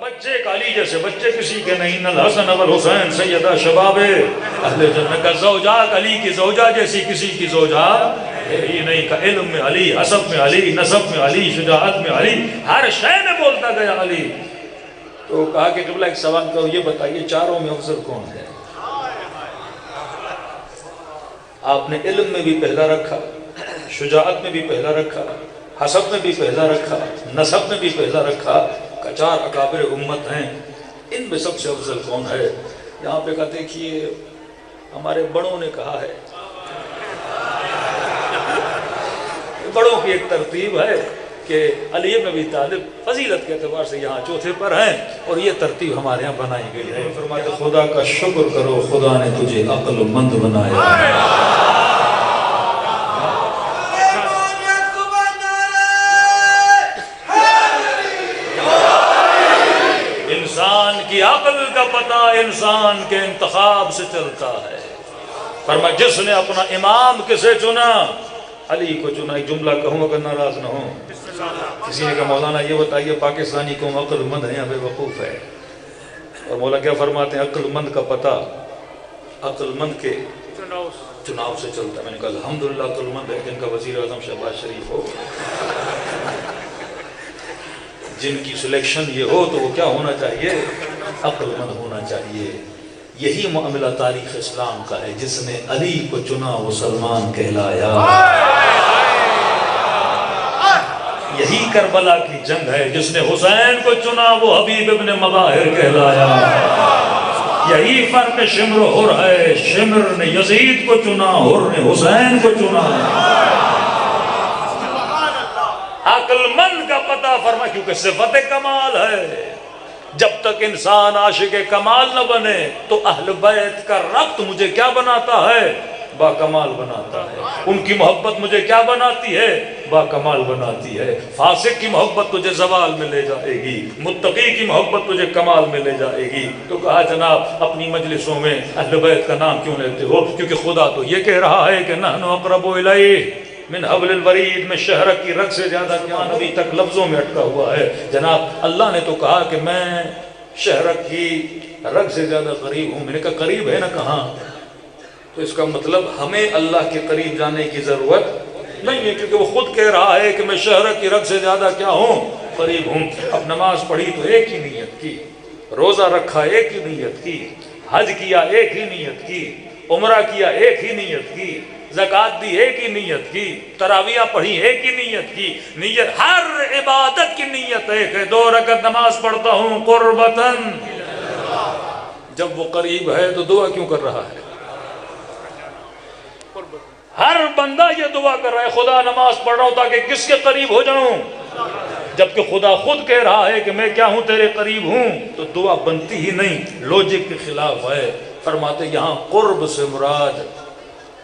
بچے کالی جیسے بچے کسی کے نہیں، نہ الحسن والحسین سیدہ شباب اہل جنت کا زوجہ علی کی زوجہ جیسی کسی کی زوجہ ہی نہیں، کا علم میں علی، حسب میں علی، نسب میں علی، شجاعت میں علی، ہر شے میں بولتا گیا علی۔ تو کہا کہ قبلہ ایک سوال کرو، یہ بتائیے چاروں میں افضل کون ہے؟ آپ نے علم میں بھی پہلا رکھا، شجاعت میں بھی پہلا رکھا، حسب میں بھی پہلا رکھا، نسب میں بھی پہلا رکھا، چار اکابر امت ہیں، ان میں سب سے افضل کون ہے؟ یہاں پہ کہا دیکھیے ہمارے بڑوں نے کہا ہے، بڑوں کی ایک ترتیب ہے کہ علی بن ابی طالب فضیلت کے اعتبار سے یہاں چوتھے پر ہیں، اور یہ ترتیب ہمارے یہاں بنائی گئی ہے۔ فرماتے خدا کا شکر کرو، خدا نے تجھے عقل مند بنایا۔ انسان کی عقل کا پتہ انسان کے انتخاب سے چلتا ہے۔ فرمایا جس نے اپنا امام کسے چنا؟ علی کو چنا۔ ایک جملہ کہوں اگر ناراض نہ ہوں، کسی نے کہا مولانا یہ بتائیے پاکستانی قوم عقل مند ہے یا بے وقوف ہے؟ اور مولا کیا فرماتے ہیں؟ عقل مند کا پتہ عقل مند کے چناؤ سے چلتا ہے۔ میں نے کہا الحمدللہ عقل مند ہے جن کا وزیر اعظم شہباز شریف ہو، جن کی سلیکشن یہ ہو تو وہ کیا ہونا چاہیے؟ عقل مند ہونا چاہیے۔ یہی معاملہ تاریخ اسلام کا ہے، جس نے علی کو چنا وہ سلمان کہلایا۔ یہی کربلا کی جنگ ہے، جس نے حسین کو چنا وہ حبیب ابن مظاہر کہلایا۔ یہی فرق شمر و حر ہے، شمر نے یزید کو چنا، حر نے حسین کو چنا۔ عقل مند کا پتہ فرما، کیونکہ صفت کمال ہے۔ جب تک انسان عاشق کمال نہ بنے تو اہل بیت کا ربط مجھے کیا بناتا ہے؟ با کمال بناتا ہے۔ ان کی محبت مجھے کیا بناتی ہے؟ با کمال بناتی ہے۔ فاسق کی محبت تجھے زوال میں لے جائے گی، متقی کی محبت تجھے کمال میں لے جائے گی۔ تو کہا جناب اپنی مجلسوں میں اہل بیت کا نام کیوں لیتے ہو؟ کیونکہ خدا تو یہ کہہ رہا ہے کہ نحن اقرب الیہ من حبل الورید، میں شہرک کی رگ سے زیادہ کیا نبی تک لفظوں میں اٹکا ہوا ہے۔ جناب اللہ نے تو کہا کہ میں شہرک کی رگ سے زیادہ قریب ہوں۔ میں نے کہا قریب ہے نا کہاں؟ تو اس کا مطلب ہمیں اللہ کے قریب جانے کی ضرورت نہیں ہے، کیونکہ وہ خود کہہ رہا ہے کہ میں شہرک کی رگ سے زیادہ کیا ہوں؟ قریب ہوں۔ اب نماز پڑھی تو ایک ہی نیت کی، روزہ رکھا ایک ہی نیت کی، حج کیا ایک ہی نیت کی، عمرہ کیا ایک ہی نیت کی، زکوٰۃ دی ایک ہی نیت کی، تراویح پڑھی ایک ہی نیت کی۔ نیت ہر عبادت کی نیت ایک ہے۔ 2 رکعت نماز پڑھتا ہوں قربتاً، جب وہ قریب ہے تو دعا کیوں کر رہا ہے؟ ہر بندہ یہ دعا کر رہا ہے خدا نماز پڑھ رہا ہوں تاکہ کس کے قریب ہو جاؤں؟ جبکہ خدا خود کہہ رہا ہے کہ میں کیا ہوں؟ تیرے قریب ہوں۔ تو دعا بنتی ہی نہیں، لوجک کے خلاف ہے۔ فرماتے یہاں قرب سے مراد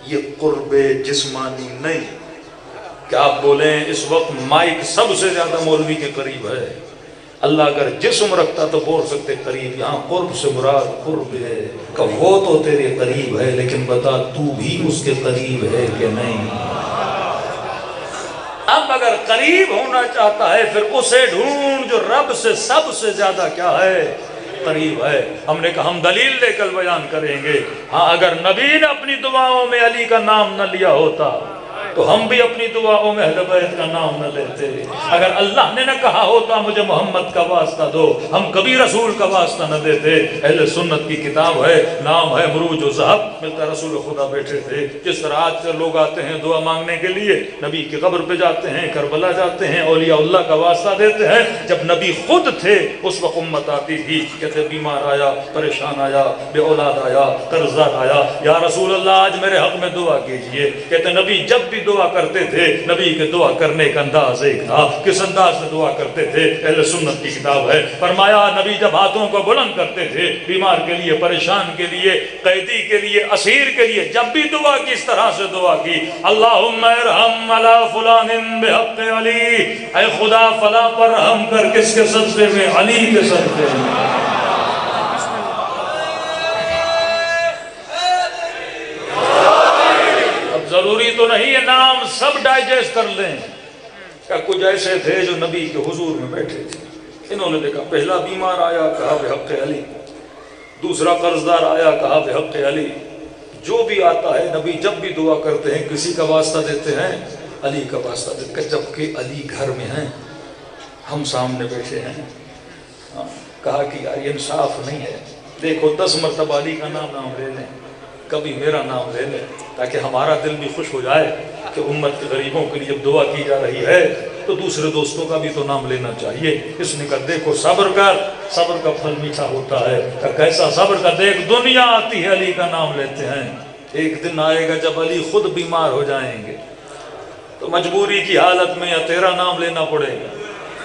یہ قرب جسمانی نہیں کہ آپ بولیں اس وقت مائک سب سے زیادہ مولوی کے قریب ہے۔ اللہ اگر جسم رکھتا تو بول سکتے قریب، یہاں قرب سے مراد قرب ہے کہ وہ تو تیرے قریب ہے، لیکن بتا تو بھی اس کے قریب ہے کہ نہیں۔ اب اگر قریب ہونا چاہتا ہے پھر اسے ڈھونڈ جو رب سے سب سے زیادہ کیا ہے؟ قریب ہے۔ ہم نے کہا ہم دلیل لے کر بیان کریں گے۔ ہاں اگر نبی نے اپنی دعاؤں میں علی کا نام نہ لیا ہوتا تو ہم بھی اپنی دعاؤں میں اہل بیت کا نام نہ لیتے۔ اگر اللہ نے نہ کہا ہوتا مجھے محمد کا واسطہ دو، ہم کبھی رسول کا واسطہ نہ دیتے۔ اہل سنت کی کتاب ہے، نام ہے مروج و ذہب، ملتا رسول خدا بیٹھے تھے۔ جس طرح آج سے لوگ آتے ہیں دعا مانگنے کے لیے، نبی کی قبر پہ جاتے ہیں، کربلا جاتے ہیں، اولیاء اللہ کا واسطہ دیتے ہیں۔ جب نبی خود تھے اس وقت امت آتی تھی، کہتے بیمار آیا، پریشان آیا، بے اولاد آیا، قرضدار آیا، یا رسول اللہ آج میرے حق میں دعا کیجئے۔ کہتے نبی جب بھی دعا کرتے تھے، نبی کے دعا کرنے کا انداز ایک تھا۔ کس انداز میں دعا کرتے تھے؟ اہل سنت کی کتاب ہے۔ فرمایا نبی جب ہاتھوں کو بلند کرتے تھے، بیمار کے لیے، پریشان کے لیے، قیدی کے لیے، اسیر کے لیے، جب بھی دعا کی اس طرح سے دعا کی، اللہم ارحم علی فلان بحق علی، اے خدا فلاں پر رحم کر، کس کے صدقے میں؟ علی کے صدقے میں۔ ضروری تو نہیں ہے نام سب ڈائجسٹ کر لیں۔ کیا کچھ ایسے تھے جو نبی کے حضور میں بیٹھے تھے، انہوں نے دیکھا پہلا بیمار آیا، کہا بحق علی، دوسرا قرضدار آیا، کہا بحق علی۔ جو بھی آتا ہے نبی جب بھی دعا کرتے ہیں کسی کا واسطہ دیتے ہیں، علی کا واسطہ دیتے ہیں، جبکہ علی گھر میں ہیں، ہم سامنے بیٹھے ہیں۔ کہا کہ یار یہ انصاف نہیں ہے، دیکھو 10 مرتبہ علی کا نام لے لیں، کبھی میرا نام لے لیں، تاکہ ہمارا دل بھی خوش ہو جائے کہ امت کے غریبوں کے لیے جب دعا کی جا رہی ہے تو دوسرے دوستوں کا بھی تو نام لینا چاہیے۔ اس نے کہا دیکھو صبر کر، صبر کا پھل میٹھا ہوتا ہے۔ کہ کیسا صبر کا؟ دیکھ دنیا آتی ہے علی کا نام لیتے ہیں، ایک دن آئے گا جب علی خود بیمار ہو جائیں گے تو مجبوری کی حالت میں یا تیرا نام لینا پڑے گا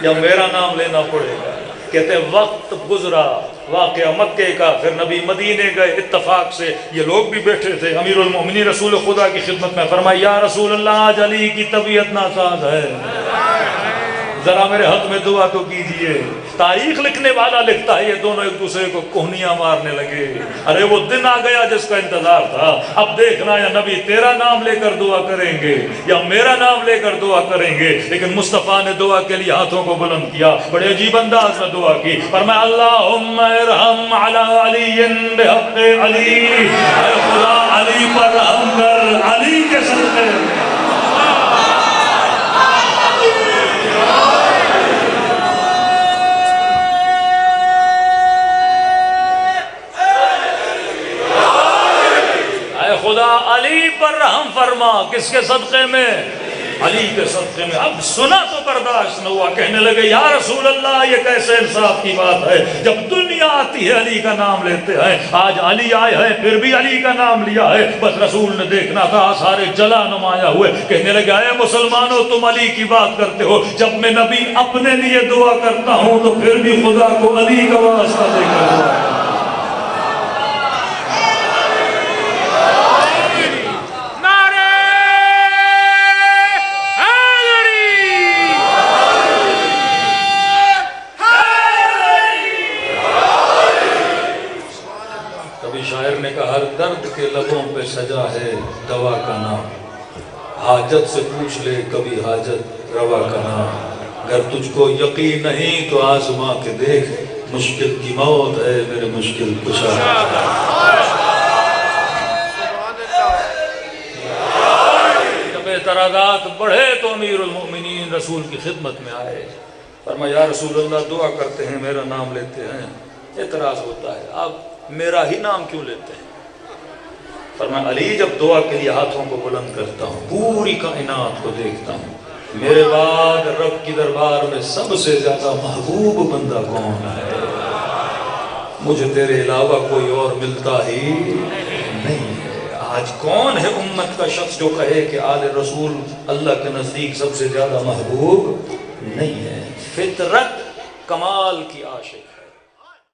یا میرا نام لینا پڑے گا۔ کہتے وقت گزرا، واقعہ مکے کا، پھر نبی مدینے گئے، اتفاق سے یہ لوگ بھی بیٹھے تھے۔ امیر المومنین رسول خدا کی خدمت میں فرمایا یا رسول اللہ آج علی کی طبیعت ناساز ہے، ذرا میرے حق میں دعا تو کیجئے۔ تاریخ لکھنے والا لکھتا ہے یہ دونوں ایک دوسرے کو کوہنیاں مارنے لگے۔ ارے وہ دن آ گیا جس کا انتظار تھا، اب دیکھنا یا نبی تیرا نام لے کر دعا کریں گے یا میرا نام لے کر دعا کریں گے۔ لیکن مصطفیٰ نے دعا کے لیے ہاتھوں کو بلند کیا، بڑے عجیب انداز میں دعا کی، فرمایا اللہم ارحم علی علی بحق علی، اے خدا علی پر رحم کر، علی کے صدقے۔ خدا علی پر رحم فرما، کس کے صدقے میں؟ علی کے صدقے میں۔ اب سنا تو برداشت نہ ہوا، کہنے لگے یا رسول اللہ یہ کیسے انصاف کی بات ہے، جب دنیا آتی ہے علی کا نام لیتے ہیں، آج علی آئے ہیں پھر بھی علی کا نام لیا ہے۔ بس رسول نے دیکھنا تھا، سارے جلا نمایاں ہوئے، کہنے لگے اے مسلمانوں تم علی کی بات کرتے ہو، جب میں نبی اپنے لیے دعا کرتا ہوں تو پھر بھی خدا کو علی کا واسطہ دے کر دعا کرتا ہوں۔ شاعر نے کہا ہر درد کے لبوں پہ سجا ہے دوا کا نام، حاجت سے پوچھ لے کبھی حاجت روا کا نام، اگر تجھ کو یقین نہیں تو آزما کے دیکھ، مشکل کی موت ہے میرے مشکل کشا۔ جب اعتراضات بڑھے تو امیر المومنین رسول کی خدمت میں آئے، فرمایا یا رسول اللہ دعا کرتے ہیں میرا نام لیتے ہیں، اعتراض ہوتا ہے آپ میرا ہی نام کیوں لیتے ہیں؟ فرمایا علی جب دعا کے لیے ہاتھوں کو بلند کرتا ہوں پوری کائنات کو دیکھتا ہوں، میرے بعد رب کی دربار میں سب سے زیادہ محبوب بندہ کون ہے؟ مجھے تیرے علاوہ کوئی اور ملتا ہی نہیں ہے۔ آج کون ہے امت کا شخص جو کہے کہ آل رسول اللہ کے نزدیک سب سے زیادہ محبوب نہیں ہے؟ فطرت کمال کی عاشق ہے۔